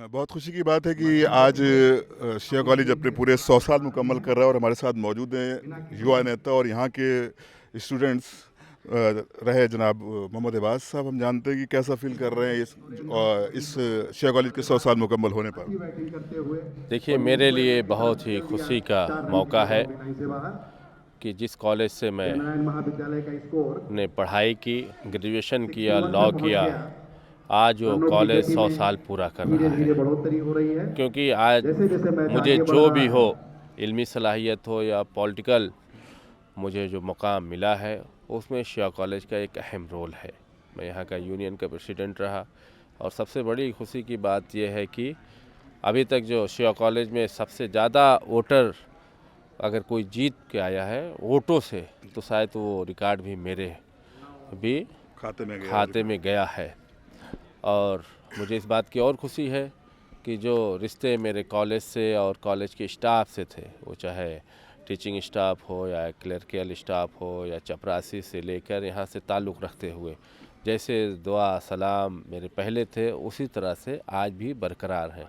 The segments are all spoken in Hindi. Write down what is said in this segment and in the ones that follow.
बहुत खुशी की बात है कि आज शिया कॉलेज अपने पूरे 100 साल मुकम्मल कर रहा है और हमारे साथ मौजूद हैं युवा नेता और यहाँ के स्टूडेंट्स रहे जनाब मोहम्मद अब्बास साहब। हम जानते हैं कि कैसा फील कर रहे हैं इस शिया कॉलेज के 100 साल मुकम्मल होने पर। देखिए, मेरे लिए बहुत ही खुशी का मौका है कि जिस कॉलेज से मैं ने पढ़ाई की, ग्रेजुएशन किया, लॉ किया, आज वो कॉलेज 100 साल पूरा कर रहा है। क्योंकि आज मुझे जो भी हो, इल्मी सलाहियत हो या पॉलिटिकल, मुझे जो मुकाम मिला है उसमें शिया कॉलेज का एक अहम रोल है। मैं यहाँ का यूनियन का प्रेसिडेंट रहा और सबसे बड़ी खुशी की बात यह है कि अभी तक जो शिया कॉलेज में सबसे ज़्यादा वोटर अगर कोई जीत के आया है वोटों से, तो शायद वो रिकॉर्ड भी मेरे भी खाते में गया है। और मुझे इस बात की और खुशी है कि जो रिश्ते मेरे कॉलेज से और कॉलेज के स्टाफ से थे, वो चाहे टीचिंग स्टाफ हो या क्लर्कियल स्टाफ हो या चपरासी से लेकर यहाँ से ताल्लुक़ रखते हुए, जैसे दुआ सलाम मेरे पहले थे उसी तरह से आज भी बरकरार हैं।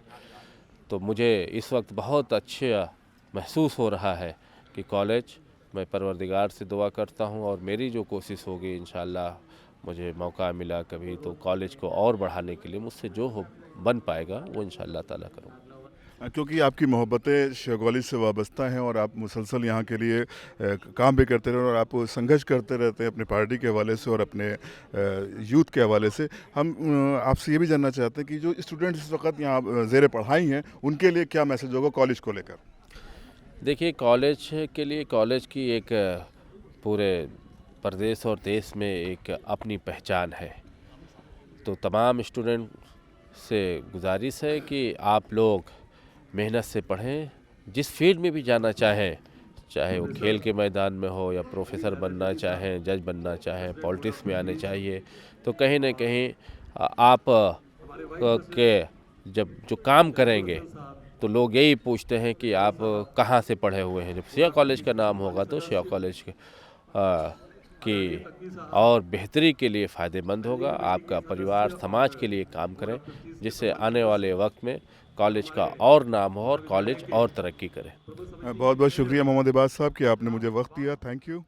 तो मुझे इस वक्त बहुत अच्छा महसूस हो रहा है कि कॉलेज, मैं परवरदिगार से दुआ करता हूँ और मेरी जो कोशिश होगी इंशाअल्लाह मुझे मौका मिला कभी तो कॉलेज को और बढ़ाने के लिए मुझसे जो हो बन पाएगा वो इंशाअल्लाह ताला करूँगा। क्योंकि आपकी मोहब्बतें शिया कॉलेज से वाबस्ता हैं और आप मुसलसल यहाँ के लिए काम भी करते रहे और आप संघर्ष करते रहते हैं अपने पार्टी के हवाले से और अपने यूथ के हवाले से। हम आपसे ये भी जानना चाहते हैं कि जो स्टूडेंट्स इस वक्त यहाँ ज़ेर पढ़ाई हैं उनके लिए क्या मैसेज होगा कॉलेज को लेकर। देखिए, कॉलेज के लिए कॉलेज की एक पूरे प्रदेश और देश में एक अपनी पहचान है। तो तमाम स्टूडेंट से गुजारिश है कि आप लोग मेहनत से पढ़ें, जिस फील्ड में भी जाना चाहें, चाहे वो खेल के मैदान में हो या प्रोफेसर बनना चाहें, जज बनना चाहें, पॉलिटिक्स में आने चाहिए, तो कहीं ना कहीं आप के जब जो काम करेंगे तो लोग यही पूछते हैं कि आप कहाँ से पढ़े हुए हैं। जब शिया कॉलेज का नाम होगा तो शिया कॉलेज की और बेहतरी के लिए फ़ायदेमंद होगा। आपका परिवार समाज के लिए काम करें जिससे आने वाले वक्त में कॉलेज का और नाम हो और कॉलेज और तरक्की करे। बहुत बहुत शुक्रिया मोहम्मद अब्बास साहब कि आपने मुझे वक्त दिया। Thank you.